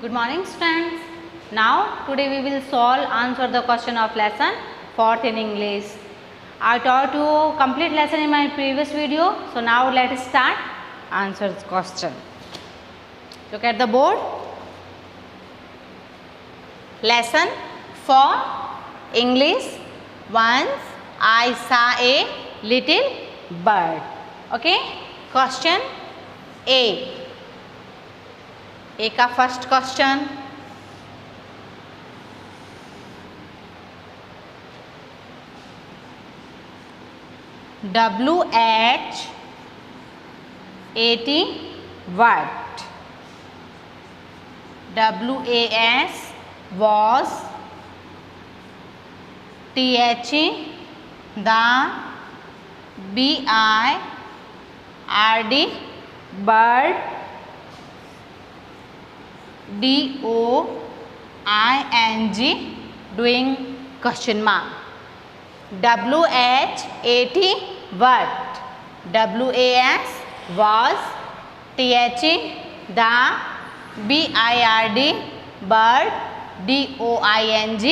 Good morning students. Now today we will answer the question of lesson 4th in English. I taught you complete lesson in my previous video. So now let us start answer the question. Look at the board. Lesson 4 English. Once I saw a little bird. Okay. Question A. A का first question, WH-80 what? WAS was, THE the, BIRD bird, DOING doing question mark. WH-80 what? WAS was, THE the, BIRD bird, DOING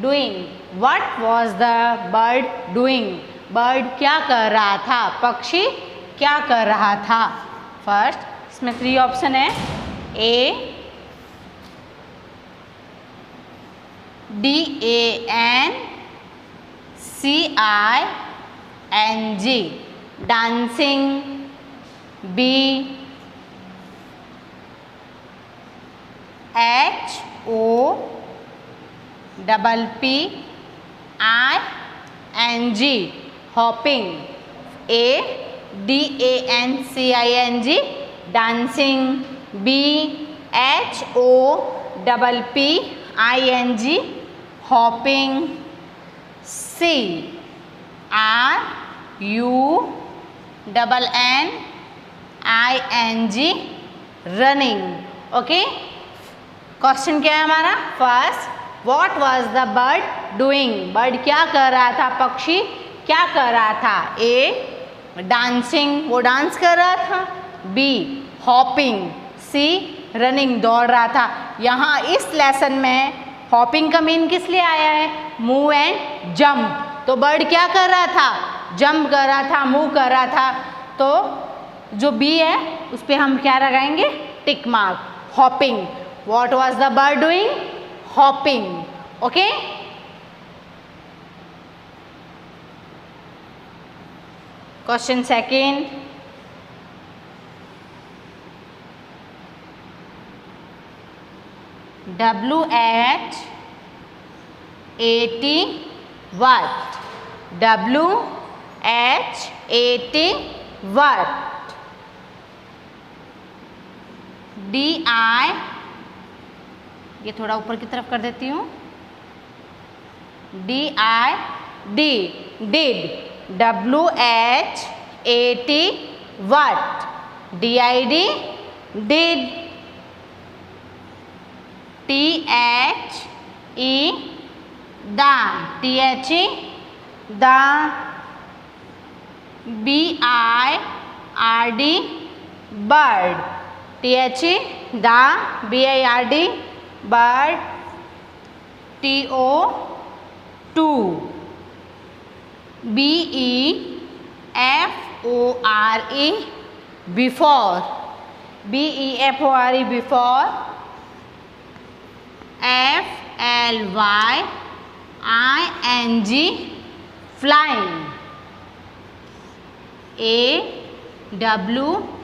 doing. What was the bird doing? Bird क्या कर रहा था? पक्षी क्या कर रहा था? फर्स्ट इसमें 3 ऑप्शन है. A DANCING dancing. B HOPPING hopping. A DANCING dancing. B HOPPING hopping. C RUNNING running. Okay. Question क्या है हमारा? First, what was the bird doing? Bird क्या कर रहा था? पक्षी क्या कर रहा था? ए डांसिंग, वो डांस कर रहा था. B hopping. सी रनिंग, दौड़ रहा था. यहाँ इस लेसन में हॉपिंग का मीन किस लिए आया है? Move and jump. तो बर्ड क्या कर रहा था? जंप कर रहा था, मूव कर रहा था. तो जो बी है उस पर हम क्या लगाएंगे? Tick mark. Hopping. What was the bird doing? Hopping. Okay. Question second, WH-80 what? WH-80 what? DI, ये थोड़ा ऊपर की तरफ कर देती हूँ. DID did. WH-80 what? DID did. THE the, THE the, BIRD bird, THE the, BIRD bird, TO2 BEFORE before, BEFORE before, FLYING flying.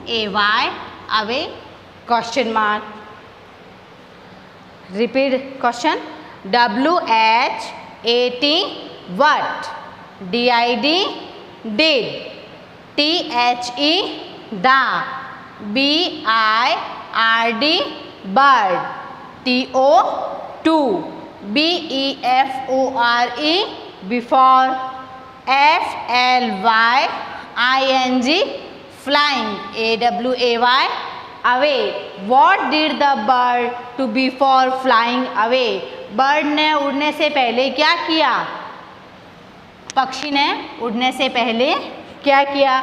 AWAY away question mark. Repeat question. WH-80 what? DID did. THE the, BIRD bird, TO2 BEFORE before, FLYING flying, AWAY away. What did the bird to before flying away? Bird ने उड़ने से पहले क्या किया? पक्षी ने उड़ने से पहले क्या किया?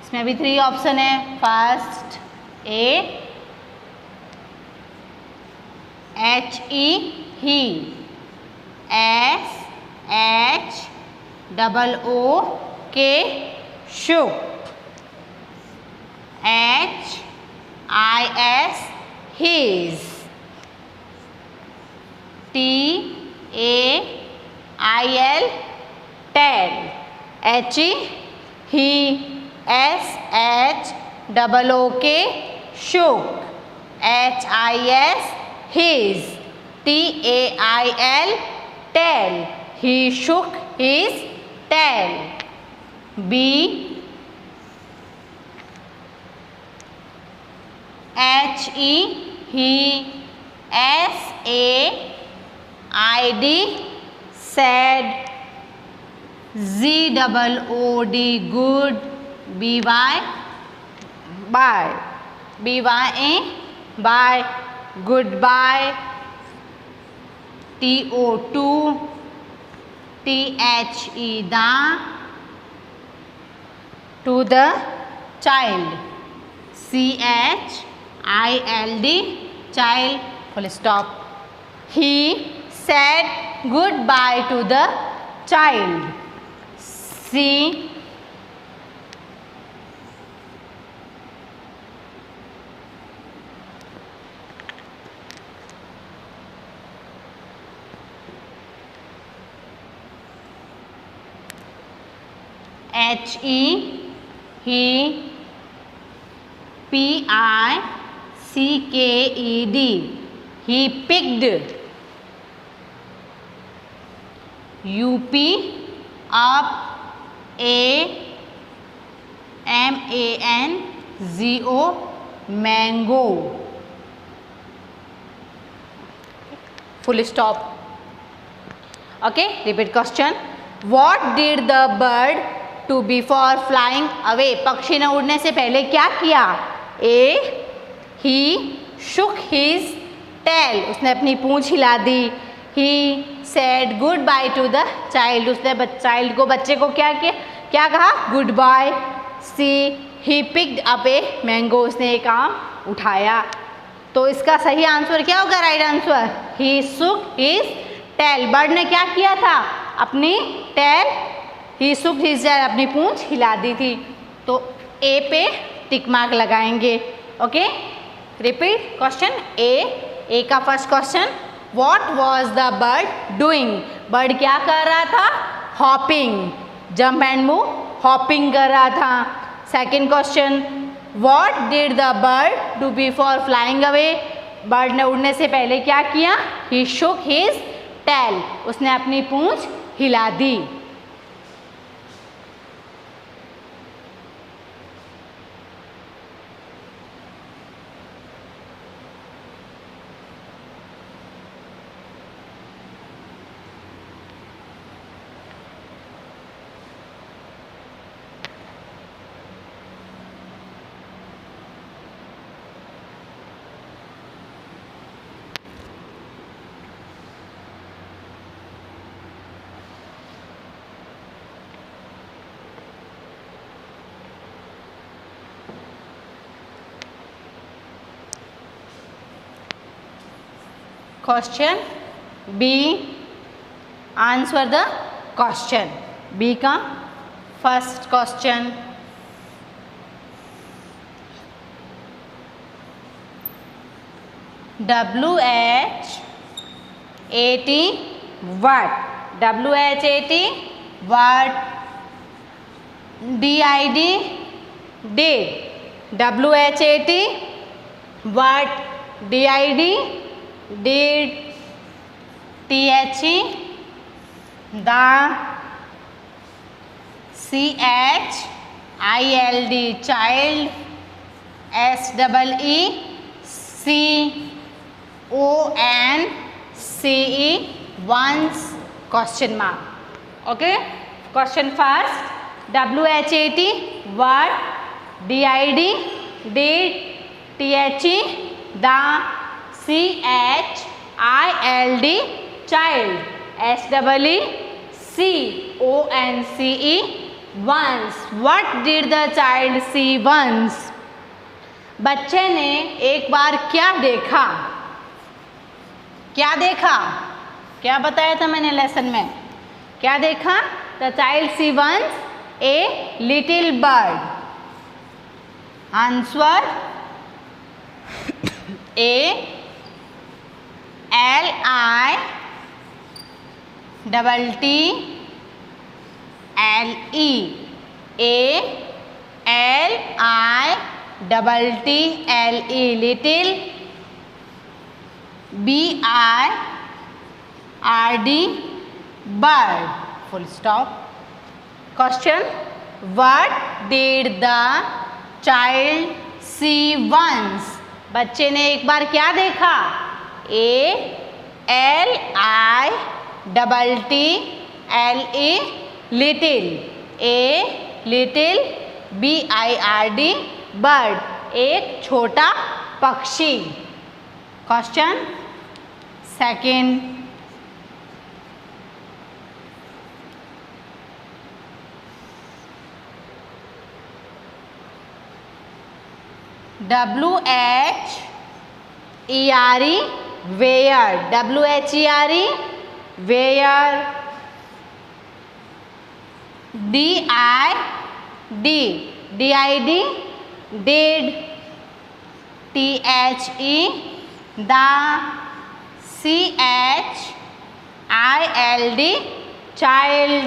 इसमें भी 3 ऑप्शन है. First A HE he, SHOOK shook, HIS his, TAIL tell, HE he, SHOOK shook, HIS his, TAIL tell, he shook his tail. B HE he, SAID said, ZOOD good, BY bye, BYA bye, goodbye, TO2 THE the, to the child, CHILD child, full stop. He said goodbye to the child, C HE he, PICKED he picked, UP up, AMANGO mango, full stop. Okay, repeat question. What did the bird to before flying away? पक्षी ने उड़ने से पहले क्या किया? A he shook his tail, उसने अपनी पूंछ हिला दी. He said goodbye to the child, उसने child को, बच्चे को क्या कहा? Goodbye. C he picked up a mango, उसने एक आम उठाया. तो इसका सही आंसर क्या होगा? Right answer he shook his tail. Bird ने क्या किया था? अपनी tail, he shook his tail, अपनी पूंछ हिला दी थी. तो ए पे टिक मार्क लगाएंगे. Okay, repeat question. ए का first question, what was the bird doing? Bird क्या कर रहा था? Hopping, jump and move, hopping कर रहा था. Second question, what did the bird do before flying away? Bird ने उड़ने से पहले क्या किया? ही शुक हिज टेल, उसने अपनी पूंछ हिला दी. Question B, answer the question. B का first question, WHAT what? WHAT what? DID did. WHAT what? DID did. THE the. CHILD child. SEECONCE once, question mark. Okay, question first, WHAT what? DID did. THE the. CHILD child. SEECONCE once. What did the child see once? बच्चे ने एक बार क्या देखा? क्या देखा, क्या बताया था मैंने लेसन में, क्या देखा? The child see once a little bird. Answer A L I double T L E, A L I double T L E, little, B I R D, bird, full stop. Question, what did the child see once? बच्चे ने एक बार क्या देखा? A L I double T L E, little, A little, B I R D, bird, एक छोटा पक्षी। Question second, W-H-E-R-E, where, W-H-E-R-E, where, D-I-D, D-I-D, did, T-H-E, the, C-H-I-L-D, child,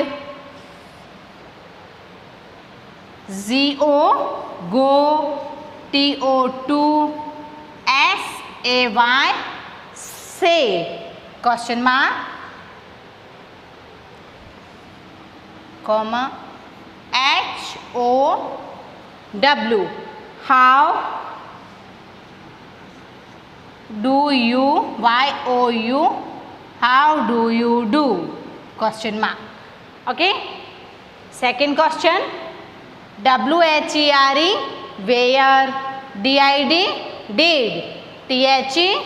Z-O, go, T-O-2, S-A-Y, say, question mark, comma, H-O-W, how do you, Y-O-U, how do you do, question mark, okay. Second question, W-H-E-R-E, where, D-I-D, did, T-H-E,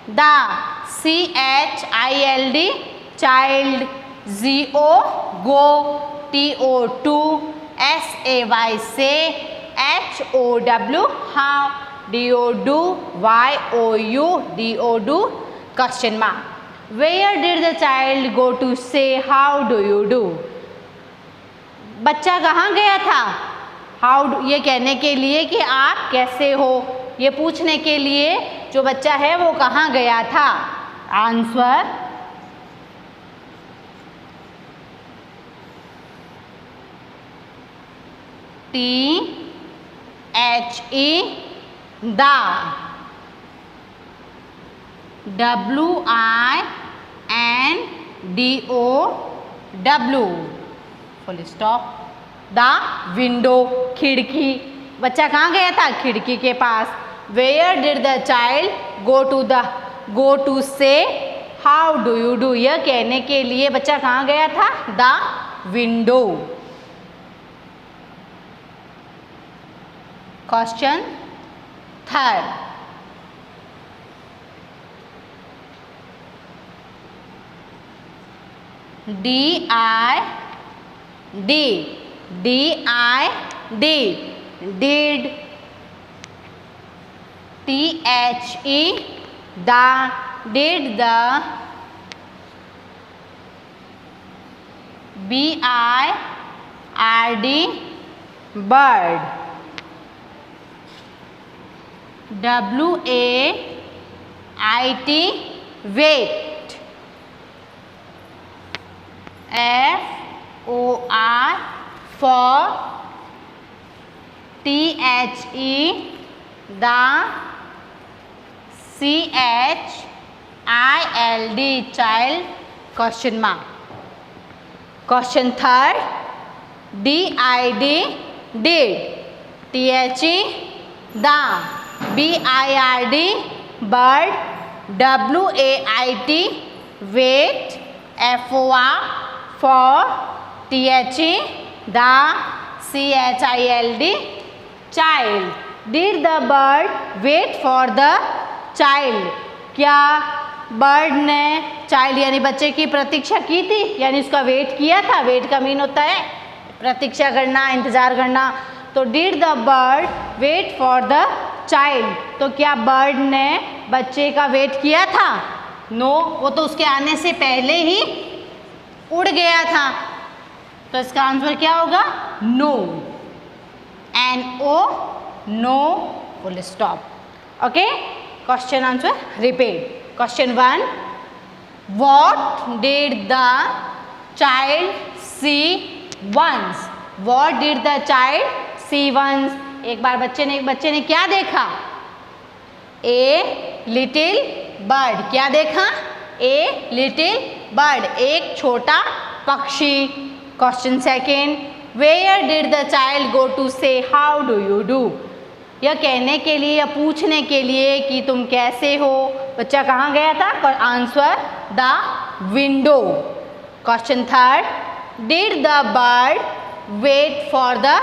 the, C-H-I-L-D, child, Z-O, go, T-O-2, S-A-Y, say, H-O-W, how, D-O-Do, Y-O-U, D-O-Do, question mark. Where did the child go to say how do you do? बच्चा कहाँ गया था? How, ये कहने के लिए कि आप कैसे हो, ये पूछने के लिए जो बच्चा है वो कहाँ गया था? Answer T-H-E, the, W-I-N-D-O-W, full stop, the window, खिड़की, बच्चा कहाँ गया था? खिड़की के पास। Where did the child go to से हाउ डू यू डू, यह कहने के लिए बच्चा कहाँ गया था? The window. Question third, D-I-D, D-I-D, did, T-H-E, the, did the, B-I-R-D, bird, W-A-I-T, wait, F-O-R, for, T-H-E, the, C-H-I-L-D, child, question mark. Question third, D-I-D, did, T-H-E, the, B-I-R-D, bird, W-A-I-T, wait, F-O-R, for, T-H-E, the, C-H-I-L-D, child. Did the bird wait for the child? क्या bird ने child यानी बच्चे की प्रतीक्षा की थी, यानी उसका wait किया था? वेट का मीन होता है प्रतीक्षा करना, इंतजार करना। तो did the bird wait for the child, तो क्या बर्ड ने बच्चे का वेट किया था? नो, वो तो उसके आने से पहले ही उड़ गया था, तो इसका आंसर क्या होगा? No. NO, no, full stop. Okay, question answer repeat. Question 1, what did the child see once? What did the child see once? एक बार बच्चे ने क्या देखा? A little bird. क्या देखा? ए लिटिल बर्ड, एक छोटा पक्षी। Question second, where did the child go to से हाउ डू यू डू? यह कहने के लिए या पूछने के लिए कि तुम कैसे हो, बच्चा कहाँ गया था? Answer the window. Question third, did the bird wait for the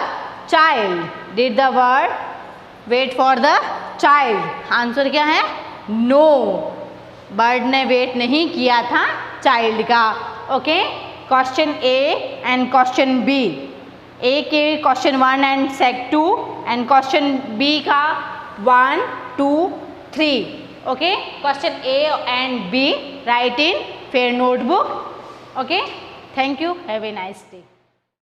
child? Did the bird wait for the child? Answer क्या है? नो, बर्ड ने वेट नहीं किया था चाइल्ड का। Okay, question A and question B, A के question 1 and set 2 and question B का 1, 2, 3। Okay, question A and B write in fair notebook. Okay, thank you, have a nice day.